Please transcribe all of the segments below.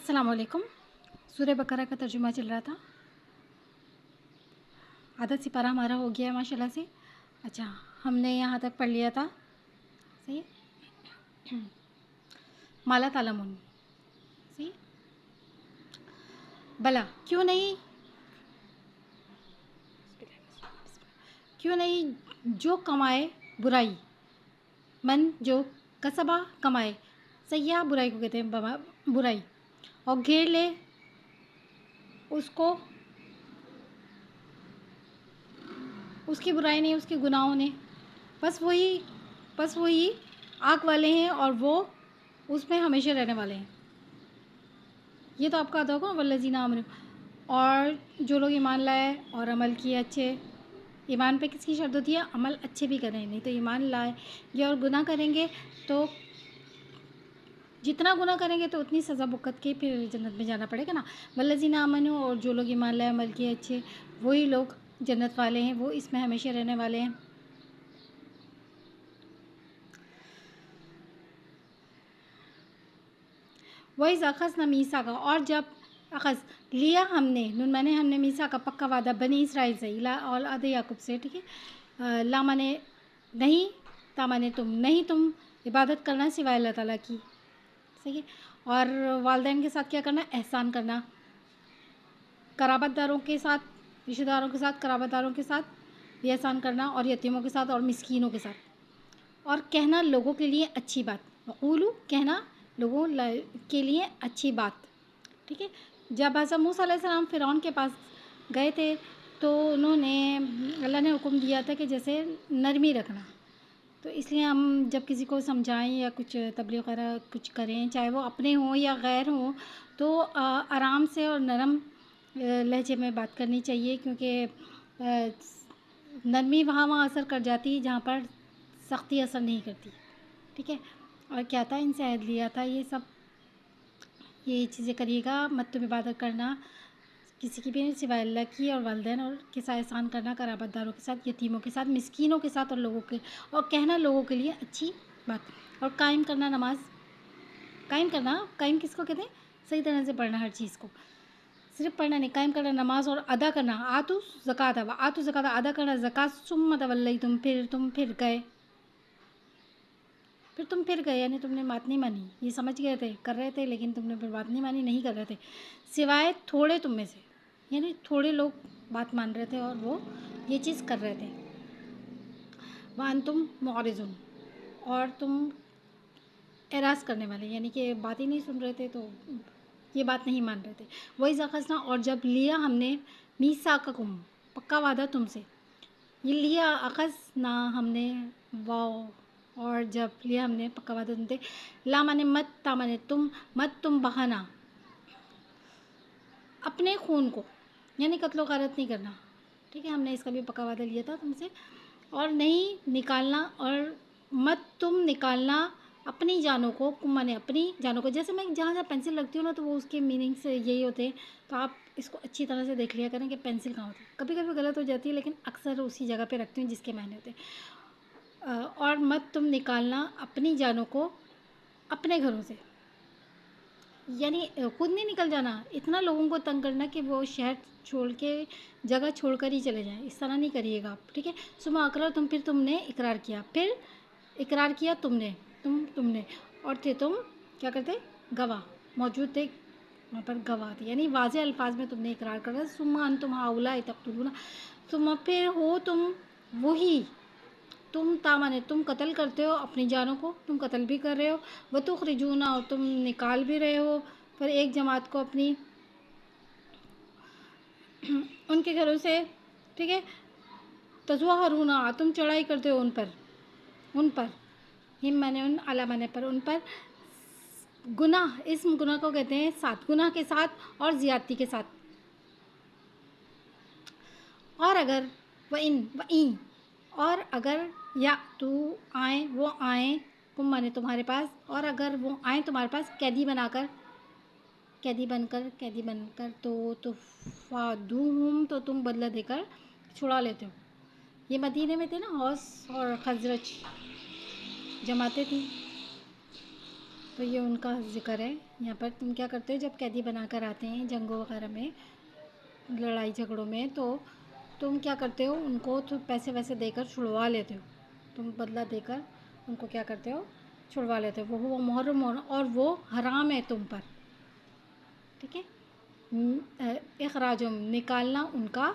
अस्सलाम वालेकुम। सूरह बकरा का तर्जुमा चल रहा था। आधा सिपारा हमारा हो गया है माशाल्लाह से। अच्छा, हमने यहाँ तक पढ़ लिया था, सही है। माला तालमुन, सही। भला क्यों नहीं जो कमाए बुराई, मन जो कसबा कमाए, सैया बुराई को कहते हैं बुराई, और घेर ले उसको उसकी बुराई ने, उसके गुनाहों ने, बस वही आग वाले हैं और वो उसमें हमेशा रहने वाले हैं। ये तो आपका आता होगा वल्लज़ीना आमनू, और जो लोग ईमान लाए और अमल किए अच्छे। ईमान पे किसकी शर्त होती है? अमल अच्छे भी करें, नहीं तो ईमान लाएंगे और गुनाह करेंगे तो जितना गुनाह करेंगे तो उतनी सज़ा भुगत के फिर जन्नत में जाना पड़ेगा ना। वल्लज़ीना आमनू, और जो लोग ईमान लाए अमल किए अच्छे, वही लोग जन्नत वाले हैं, वो इसमें हमेशा रहने वाले हैं। वही अख़ज़ ना मीसा का, और जब अख़ज़ लिया हमने, नून माने हमने, मीसा का पक्का वादा, बनी इसराइल से, इला और आदे याकूब से, ठीक है। ला माने नहीं, ता माने तुम, नहीं तुम इबादत करना सिवाय अल्लाह ताला की, सही है। और वालिदैन के साथ क्या करना? एहसान करना, कराबतदारों के साथ, रिश्तेदारों के साथ, कराबतदारों के साथ भी एहसान करना, और यतीमों के साथ और मिस्कीनों के साथ, और कहना लोगों के लिए अच्छी बात, वक़ूलू कहना लोगों के लिए अच्छी बात, ठीक है। जब हज़रत मूसा अलैहिस्सलाम फ़िरौन के पास गए थे तो उन्होंने, अल्लाह ने हुक्म दिया था कि जैसे नरमी रखना, तो इसलिए हम जब किसी को समझाएं या कुछ तबलीग वगैरह कुछ करें, चाहे वो अपने हों या गैर हों, तो आराम से और नरम लहजे में बात करनी चाहिए, क्योंकि नरमी वहाँ असर कर जाती है जहाँ पर सख्ती असर नहीं करती, ठीक है। और क्या था, इनसे अहद लिया था, ये चीज़ें करिएगा, मत तुम इबादत करना किसी की भी सिवाय अल्लाह की, और वालिदैन और के साथ एहसान करना, कराबतदारों के साथ, यतीमों के साथ, मिस्कीनों के साथ, और लोगों के, और कहना लोगों के लिए अच्छी बात, और कायम करना नमाज। कायम किसको कहते हैं? सही तरह से पढ़ना हर चीज़ को, सिर्फ पढ़ना नहीं, कायम करना नमाज, और अदा करना, आतु ज़कात अदा करना ज़कात, सुम्मा तवल्लैतुम, फिर तुम फिर गए, यानी तुमने बात नहीं मानी, ये समझ गए थे, कर रहे थे, लेकिन तुमने फिर बात नहीं मानी, नहीं कर रहे थे, सिवाय थोड़े तुम में से, यानी थोड़े लोग बात मान रहे थे और वो ये चीज़ कर रहे थे। वान तुम मुअरिज़ुन, और तुम एराज़ करने वाले, यानी कि बात ही नहीं सुन रहे थे, तो ये बात नहीं मान रहे थे। वही ज़ख़ज़ना, और जब लिया हमने, मीसाक़कुम पक्का वादा तुमसे, ये लिया अख़ज़ना हमने, वाओ, और जब लिया हमने पक्का वादा तुमसे, ला माने मत, ता माने तुम, मत तुम बहाना अपने खून को, यानी कत्लो गारत नहीं करना, ठीक है। हमने इसका भी पक्का वादा लिया था तुमसे, और नहीं निकालना, और मत तुम निकालना अपनी जानों को, कुम माने अपनी जानों को। जैसे मैं जहाँ जहाँ पेंसिल रखती हूँ ना, तो वो उसके मीनिंग्स यही होते हैं, तो आप इसको अच्छी तरह से देख लिया करें कि पेंसिल कहाँ होती है। कभी कभी गलत हो जाती है, लेकिन अक्सर उसी जगह पे रखती हूँ जिसके मायने होते हैं। और मत तुम निकालना अपनी जानों को अपने घरों से, यानी खुद नहीं निकल जाना, इतना लोगों को तंग करना कि वो शहर छोड़ के, जगह छोड़कर ही चले जाएं, इस तरह नहीं करिएगा आप, ठीक है। सुमा अकरर तुम, फिर तुमने इकरार किया, फिर इकरार किया तुमने, और थे तुम क्या करते? गवाह, मौजूद थे वहाँ पर, गवाह थे, यानी वाज़े अल्फाज में तुमने इकरार करा। सुमा अंतुम हाउला तक़तुलूना, तुम फिर हो तुम वही, तुम तामाने तुम कत्ल करते हो अपनी जानों को, तुम कत्ल भी कर रहे हो, व तुखरिजूना, और तुम निकाल भी रहे हो फिर एक जमात को अपनी उनके घरों से, ठीक है। तज़वहरूना, तुम चढ़ाई करते हो उन पर, हिम माने उन, अला माने पर, उन पर, गुनाह, इस्म गुनाह को कहते हैं साथ, गुनाह के साथ और ज़ियादती के साथ। और अगर और अगर या तू आए, वो आए, तुम माने तुम्हारे पास, और अगर वो आए तुम्हारे पास कैदी बनकर तो तुफ़ादूहुम, तो तुम बदला देकर छुड़ा लेते हो। ये मदीने में थे ना, हौस और खजरज जमाते थी, تو یہ ان کا ذکر ہے یہاں پر. تم کیا کرتے ہو جب قیدی بنا کر آتے ہیں جنگوں وغیرہ میں، لڑائی جھگڑوں میں، تو تم کیا کرتے ہو ان کو تو پیسے ویسے دے کر چھڑوا لیتے ہو. تم بدلہ دے کر ان کو کیا کرتے ہو، چھڑوا لیتے ہو. وہ محرم اور وہ حرام ہے تم پر. ٹھیک ہے. اخراجم نکالنا ان کا.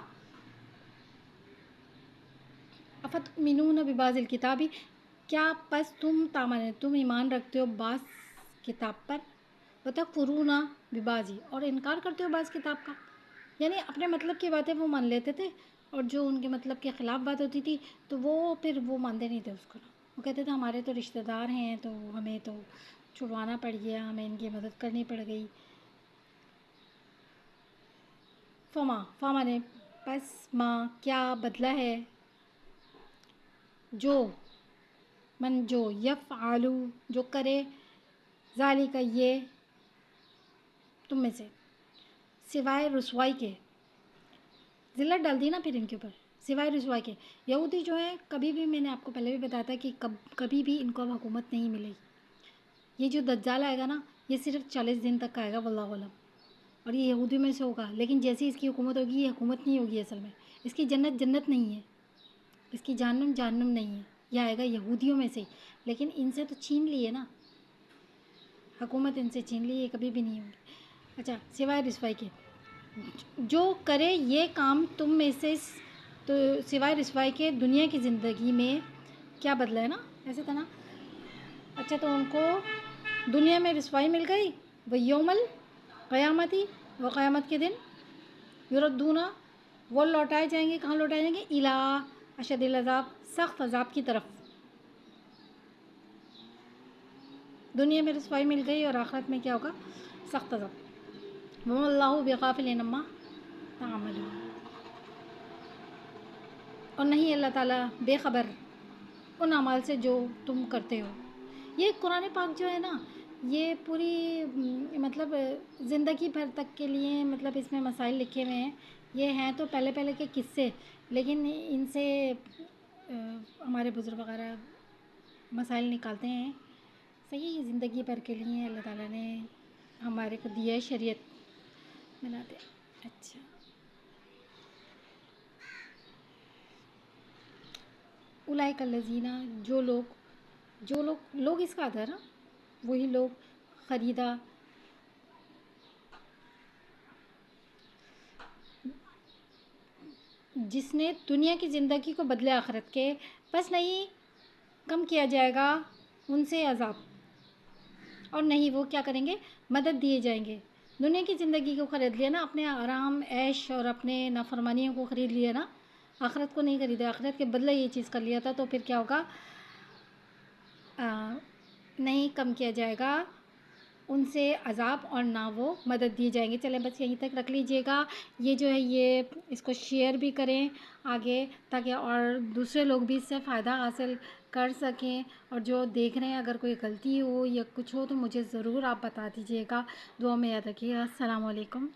افتؤمنون ببعض الکتابی کیا پس تم ایمان رکھتے ہو بعض کتاب پر، وتکفرون ببعض اور انکار کرتے ہو بعض کتاب کا. یعنی اپنے مطلب کی باتیں وہ مان لیتے تھے اور جو ان کے مطلب کے خلاف بات ہوتی تھی تو وہ پھر وہ مانتے نہیں تھے اس کو. وہ کہتے تھے ہمارے تو رشتہ دار ہیں تو ہمیں تو چھڑوانا پڑ گیا، ہمیں ان کی مدد کرنی پڑ گئی. فما نے پس ماں کیا بدلہ ہے، جو من جو یفعلو جو کرے، ذالک یہ تم میں سے، سوائے رسوائی کے. ذلت ڈال دی نا پھر ان کے اوپر، سوائے رسوائی کے. یہودی جو ہیں کبھی بھی، میں نے آپ کو پہلے بھی بتایا تھا کہ کبھی بھی ان کو اب حکومت نہیں ملے گی. یہ جو دجال آئے گا نا یہ صرف 40 دن تک آئے گا واللہ علم، اور یہ یہودیوں میں سے ہوگا. لیکن جیسے اس کی حکومت ہوگی یہ حکومت نہیں ہوگی اصل میں. اس کی جنت جنت نہیں ہے، اس کی جہنم جہنم نہیں ہے. یہ آئے گا یہودیوں میں سے، لیکن ان سے تو چھین لی ہے نا حکومت، ان سے چھین لی، یہ کبھی بھی نہیں ہوگی. اچھا، سوائے رسوائی کے جو کرے یہ کام تم میں سے، تو سوائے رسوائی کے دنیا کی زندگی میں کیا بدلا ہے نا، ایسے تھا نا. اچھا، تو ان کو دنیا میں رسوائی مل گئی، وہ یوم القیامتی وہ قیامت کے دن، یردون وہ لوٹائے جائیں گے. کہاں لوٹائے جائیں گے؟ الی اشد العذاب سخت عذاب کی طرف. دنیا میں رسوائی مل گئی اور آخرت میں کیا ہوگا؟ سخت عذاب. وما اللہ بغافل عما تعملون اور نہیں اللہ تعالیٰ بے خبر ان اعمال سے جو تم کرتے ہو. یہ قرآن پاک جو ہے نا یہ پوری مطلب زندگی بھر تک کے لیے مطلب اس میں مسائل لکھے ہوئے ہیں. یہ ہیں تو پہلے پہلے کے قصے، لیکن ان سے ہمارے بزرگ وغیرہ مسائل نکالتے ہیں. صحیح زندگی بھر کے لیے اللہ تعالیٰ نے ہمارے کو دیا ہے، شریعت بناتے. اچھا، اولئک الذین جو لوگ اس کا آدھا نا وہی لوگ خریدا جس نے دنیا کی زندگی کو بدلے آخرت کے، بس نہیں کم کیا جائے گا ان سے عذاب، اور نہیں وہ کیا کریں گے، مدد دیے جائیں گے. دنیا کی زندگی کو خرید لیا نا، اپنے آرام عیش اور اپنے نافرمانیوں کو خرید لیا نا، آخرت کو نہیں خریدا. آخرت کے بدلے یہ چیز کر لیا تھا تو پھر کیا ہوگا، نہیں کم کیا جائے گا ان سے عذاب اور نہ وہ مدد دیے جائیں گے. چلیں بس یہیں تک رکھ لیجئے گا. یہ جو ہے یہ اس کو شیئر بھی کریں آگے تاکہ اور دوسرے لوگ بھی اس سے فائدہ حاصل کر سکیں. اور جو دیکھ رہے ہیں اگر کوئی غلطی ہو یا کچھ ہو تو مجھے ضرور آپ بتا دیجئے گا. دعا میں یاد رکھیے گا. السلام علیکم.